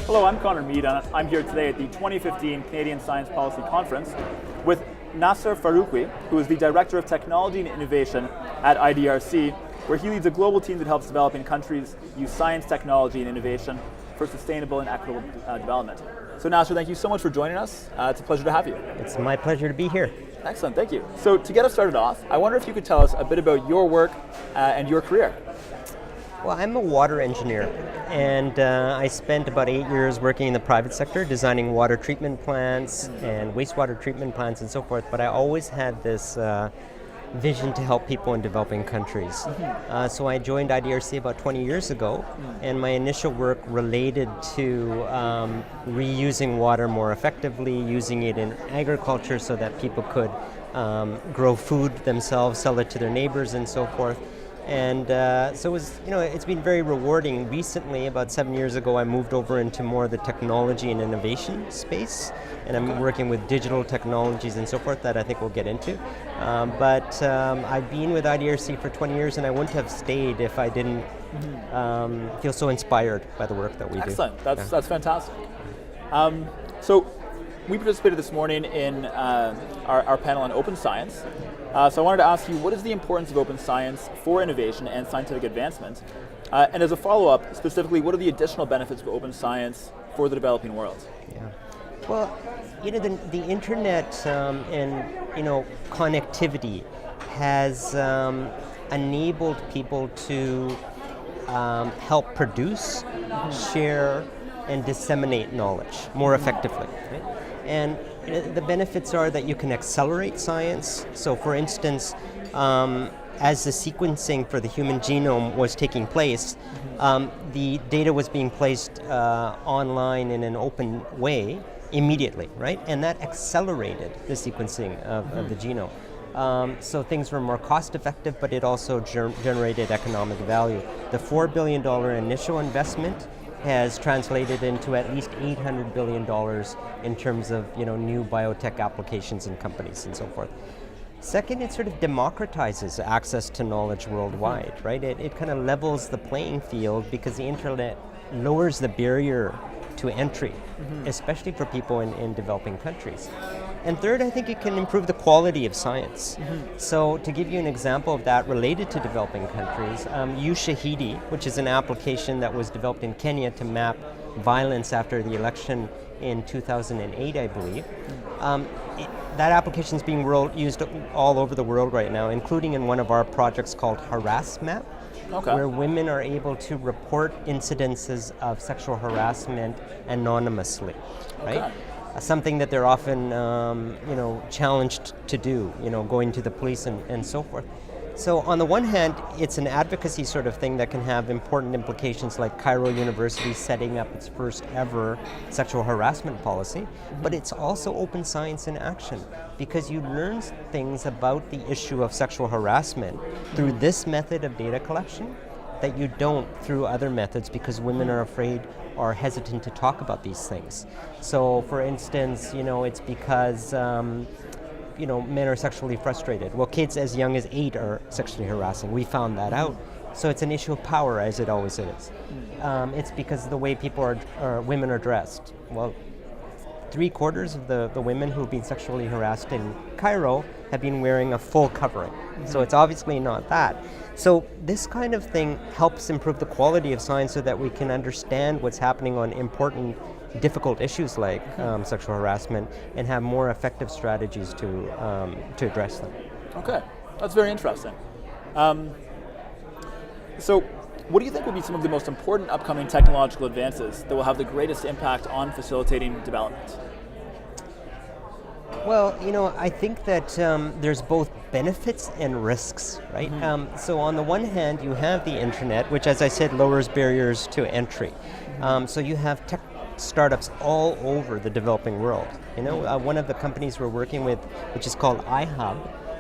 Hello, I'm Conor Meade, and I'm here today at the 2015 Canadian Science Policy Conference with Naser Faruqui, who is the Director of Technology and Innovation at IDRC, where he leads a global team that helps developing countries use science, technology, and innovation for sustainable and equitable development. So Naser, thank you so much for joining us. It's a pleasure to have you. It's my pleasure to be here. Excellent, thank you. So to get us started off, I wonder if you could tell us a bit about your work and your career. Well, I'm a water engineer, and I spent about 8 years working in the private sector, designing water treatment plants and wastewater treatment plants and so forth, but I always had this vision to help people in developing countries. So I joined IDRC about 20 years ago, and my initial work related to reusing water more effectively, using it in agriculture so that people could grow food themselves, sell it to their neighbors and so forth. And so it was, it's been very rewarding. Recently, about 7 years ago, I moved over into more of the technology and innovation space, and I'm working with digital technologies and so forth that I think we'll get into. But I've been with IDRC for 20 years, and I wouldn't have stayed if I didn't feel so inspired by the work that we do. Excellent, that's fantastic. So we participated this morning in our panel on open science. So I wanted to ask you, what is the importance of open science for innovation and scientific advancement? And as a follow-up, specifically, what are the additional benefits of open science for the developing world? Yeah. Well, the internet and connectivity has enabled people to help produce, share, and disseminate knowledge more effectively. Right? And the benefits are that you can accelerate science. So for instance, as the sequencing for the human genome was taking place, the data was being placed online in an open way immediately, right? And that accelerated the sequencing of the genome. So things were more cost effective, but it also generated economic value. The $4 billion initial investment has translated into at least $800 billion in terms of new biotech applications and companies and so forth. Second, it sort of democratizes access to knowledge worldwide, right? It kind of levels the playing field because the internet lowers the barrier to entry, especially for people in developing countries. And third, I think it can improve the quality of science. So to give you an example of that related to developing countries, Ushahidi, which is an application that was developed in Kenya to map violence after the election in 2008, I believe. That application is being used all over the world right now, including in one of our projects called Harassmap, where women are able to report incidences of sexual harassment anonymously, right? Something that they're often, challenged to do, going to the police and so forth. So on the one hand, it's an advocacy sort of thing that can have important implications, like Cairo University setting up its first ever sexual harassment policy, but it's also open science in action, because you learn things about the issue of sexual harassment through this method of data collection that you don't through other methods, because women are afraid or hesitant to talk about these things. So for instance, it's because men are sexually frustrated. Well, kids as young as 8 are sexually harassing. We found that out. So it's an issue of power, as it always is. It's because of the way women are dressed. Well, 3/4 of the women who've been sexually harassed in Cairo have been wearing a full covering. So it's obviously not that. So this kind of thing helps improve the quality of science so that we can understand what's happening on important, difficult issues like sexual harassment, and have more effective strategies to address them. Okay, that's very interesting. So what do you think will be some of the most important upcoming technological advances that will have the greatest impact on facilitating development? Well, I think that there's both benefits and risks, right? So on the one hand, you have the internet, which, as I said, lowers barriers to entry. So you have tech startups all over the developing world. One of the companies we're working with, which is called iHub,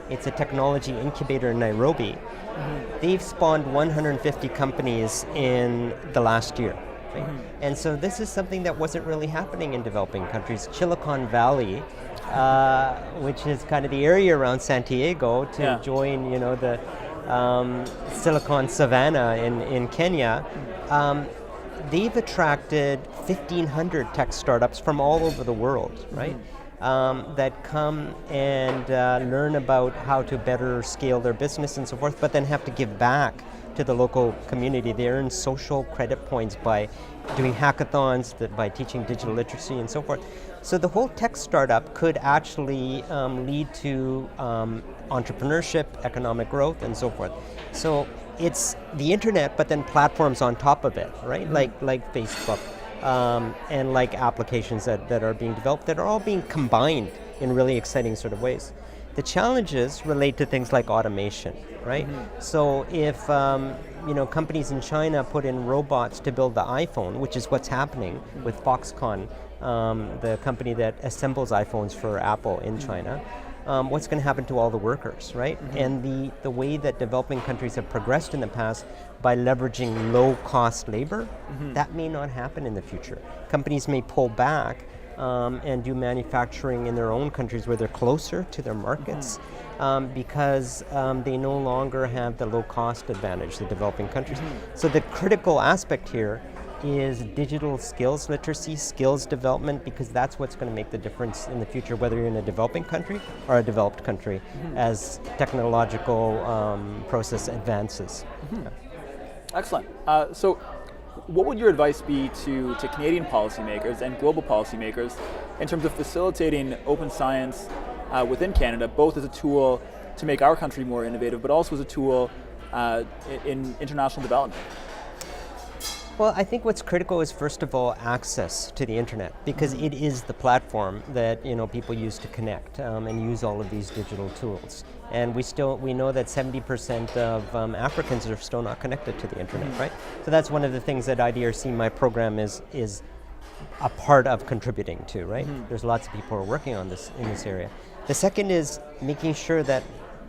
it's a technology incubator in Nairobi. They've spawned 150 companies in the last year. Right? And so this is something that wasn't really happening in developing countries. Silicon Valley, which is kind of the area around San Diego, to join, the Silicon Savannah in Kenya, they've attracted 1,500 tech startups from all over the world, right? That come and learn about how to better scale their business and so forth, but then have to give back to the local community. They earn social credit points by doing hackathons, by teaching digital literacy and so forth. So the whole tech startup could actually lead to entrepreneurship, economic growth, and so forth. So it's the internet, but then platforms on top of it, right? Like Facebook, and like applications that are being developed that are all being combined in really exciting sort of ways. The challenges relate to things like automation, right? So if companies in China put in robots to build the iPhone, which is what's happening with Foxconn, the company that assembles iPhones for Apple in China, what's going to happen to all the workers, right? And the way that developing countries have progressed in the past by leveraging low-cost labor, that may not happen in the future. Companies may pull back and do manufacturing in their own countries where they're closer to their markets because they no longer have the low-cost advantage, the developing countries. So the critical aspect here is digital skills literacy, skills development, because that's what's going to make the difference in the future, whether you're in a developing country or a developed country, as technological process advances. Excellent. So what would your advice be to Canadian policymakers and global policymakers in terms of facilitating open science within Canada, both as a tool to make our country more innovative, but also as a tool in international development? Well, I think what's critical is, first of all, access to the internet, because it is the platform that people use to connect and use all of these digital tools. And we know that 70% of Africans are still not connected to the internet, right? So that's one of the things that IDRC, my program, is a part of contributing to, right? There's lots of people who are working on this in this area. The second is making sure that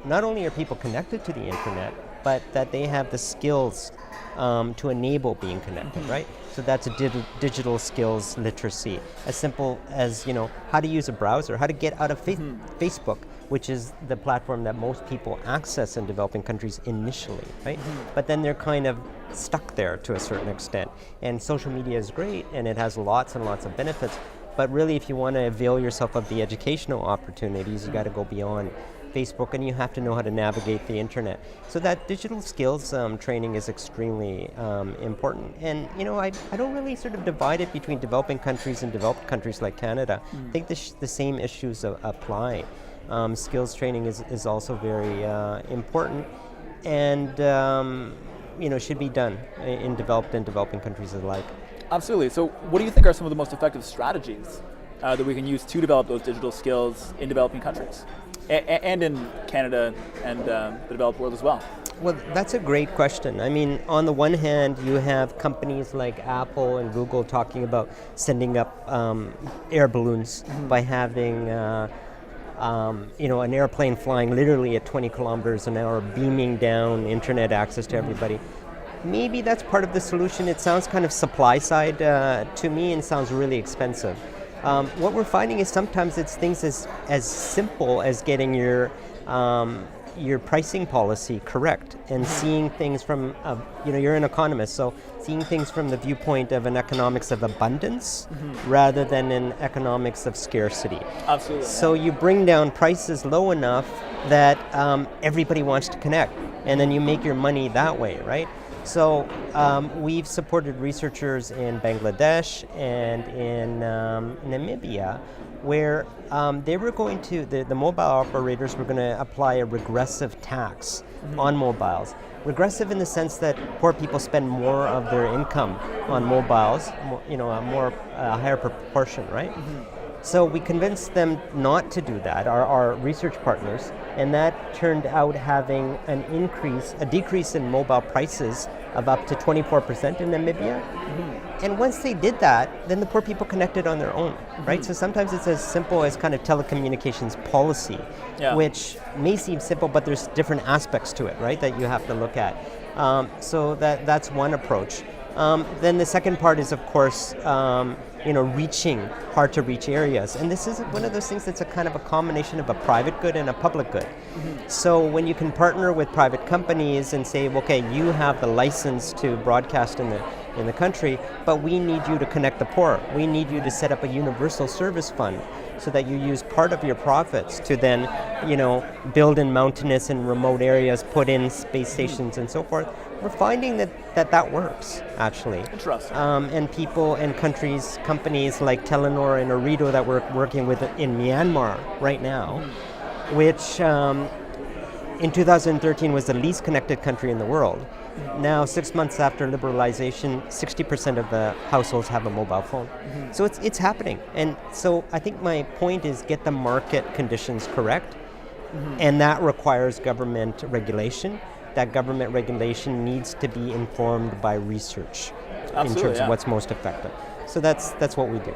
not only are people connected to the internet, but that they have the skills to enable being connected, right? So that's a digital skills literacy, as simple as how to use a browser, how to get out of Facebook, which is the platform that most people access in developing countries initially, right? But then they're kind of stuck there to a certain extent. And social media is great, and it has lots and lots of benefits, but really if you want to avail yourself of the educational opportunities, you got to go beyond Facebook, and you have to know how to navigate the internet. So that digital skills training is extremely important. And I don't really sort of divide it between developing countries and developed countries like Canada. I think the same issues apply. Skills training is also very important, and should be done in developed and developing countries alike. Absolutely. So what do you think are some of the most effective strategies that we can use to develop those digital skills in developing countries? And in Canada and the developed world as well? Well, that's a great question. I mean, on the one hand, you have companies like Apple and Google talking about sending up air balloons by having an airplane flying literally at 20 kilometers an hour, beaming down internet access to everybody. Maybe that's part of the solution. It sounds kind of supply side to me and sounds really expensive. What we're finding is sometimes it's things as simple as getting your pricing policy correct and seeing things from, you're an economist, so seeing things from the viewpoint of an economics of abundance rather than an economics of scarcity. Absolutely. So you bring down prices low enough that everybody wants to connect, and then you make your money that way, right? So we've supported researchers in Bangladesh and in Namibia, where they were going to, the mobile operators were going to apply a regressive tax on mobiles. Regressive in the sense that poor people spend more of their income on mobiles, a higher proportion, right? So we convinced them not to do that, our research partners, and that turned out having a decrease in mobile prices of up to 24% in Namibia. And once they did that, then the poor people connected on their own, right? So sometimes it's as simple as kind of telecommunications policy, which may seem simple, but there's different aspects to it, right, that you have to look at. So that's one approach. Then the second part is, of course, reaching hard to reach areas. And this is one of those things that's a kind of a combination of a private good and a public good. So when you can partner with private companies and say, okay, you have the license to broadcast in the country, but we need you to connect the poor. We need you to set up a universal service fund so that you use part of your profits to then, build in mountainous and remote areas, put in space stations and so forth. We're finding that works, actually. Interesting. And people and companies like Telenor and Ooredoo that we're working with in Myanmar right now, which in 2013 was the least connected country in the world. Now, 6 months after liberalization, 60% of the households have a mobile phone. So it's happening. And so I think my point is get the market conditions correct, and that requires government regulation. That government regulation needs to be informed by research in terms of what's most effective. So that's what we do.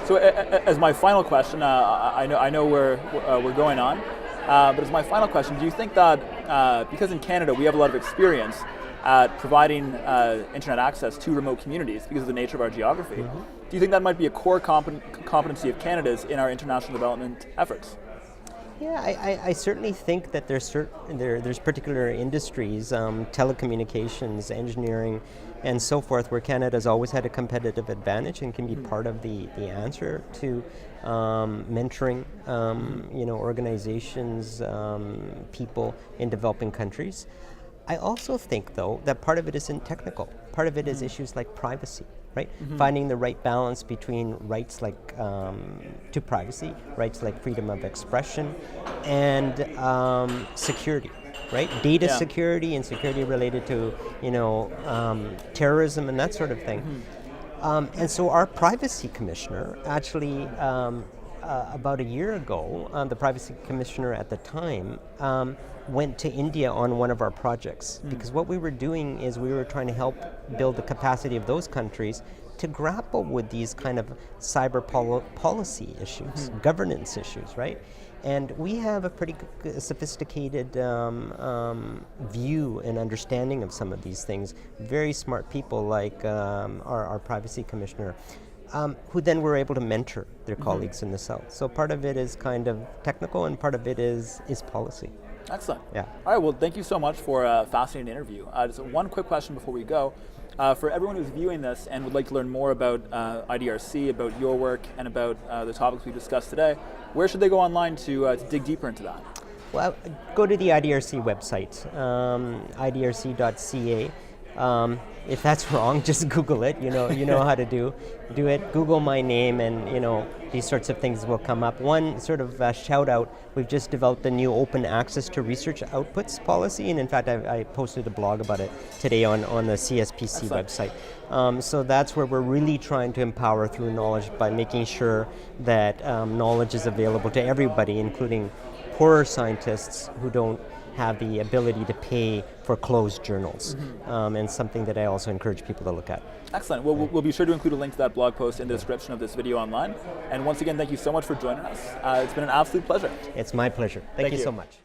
So as my final question, I know we're going on, but as my final question, do you think that because in Canada we have a lot of experience at providing internet access to remote communities because of the nature of our geography, do you think that might be a core competency of Canada's in our international development efforts? Yeah, I certainly think that there's particular industries, telecommunications, engineering, and so forth, where Canada's always had a competitive advantage and can be part of the answer to mentoring, organizations, people in developing countries. I also think, though, that part of it isn't technical. Part of it is issues like privacy, right? Finding the right balance between rights like to privacy, rights like freedom of expression, and security, right? Data security and security related to, terrorism and that sort of thing. And so our privacy commissioner actually, about a year ago, the privacy commissioner at the time went to India on one of our projects, because what we were doing is we were trying to help build the capacity of those countries to grapple with these kind of cyber policy issues, governance issues, right? And we have a pretty sophisticated view and understanding of some of these things. Very smart people like our privacy commissioner, who then were able to mentor their colleagues in the South. So part of it is kind of technical and part of it is policy. Excellent. Yeah. All right, well, thank you so much for a fascinating interview. Just one quick question before we go. For everyone who's viewing this and would like to learn more about IDRC, about your work, and about the topics we discussed today, where should they go online to dig deeper into that? Well, go to the IDRC website, idrc.ca. If that's wrong, just Google it. You know how to do it. Google my name, and these sorts of things will come up. One sort of shout out: we've just developed a new open access to research outputs policy, and in fact, I posted a blog about it today on the CSPC website. So that's where we're really trying to empower through knowledge by making sure that knowledge is available to everybody, including poorer scientists who don't have the ability to pay for closed journals, and something that I also encourage people to look at. Excellent. Well, we'll be sure to include a link to that blog post in the description of this video online. And once again, thank you so much for joining us. It's been an absolute pleasure. It's my pleasure. Thank you so much.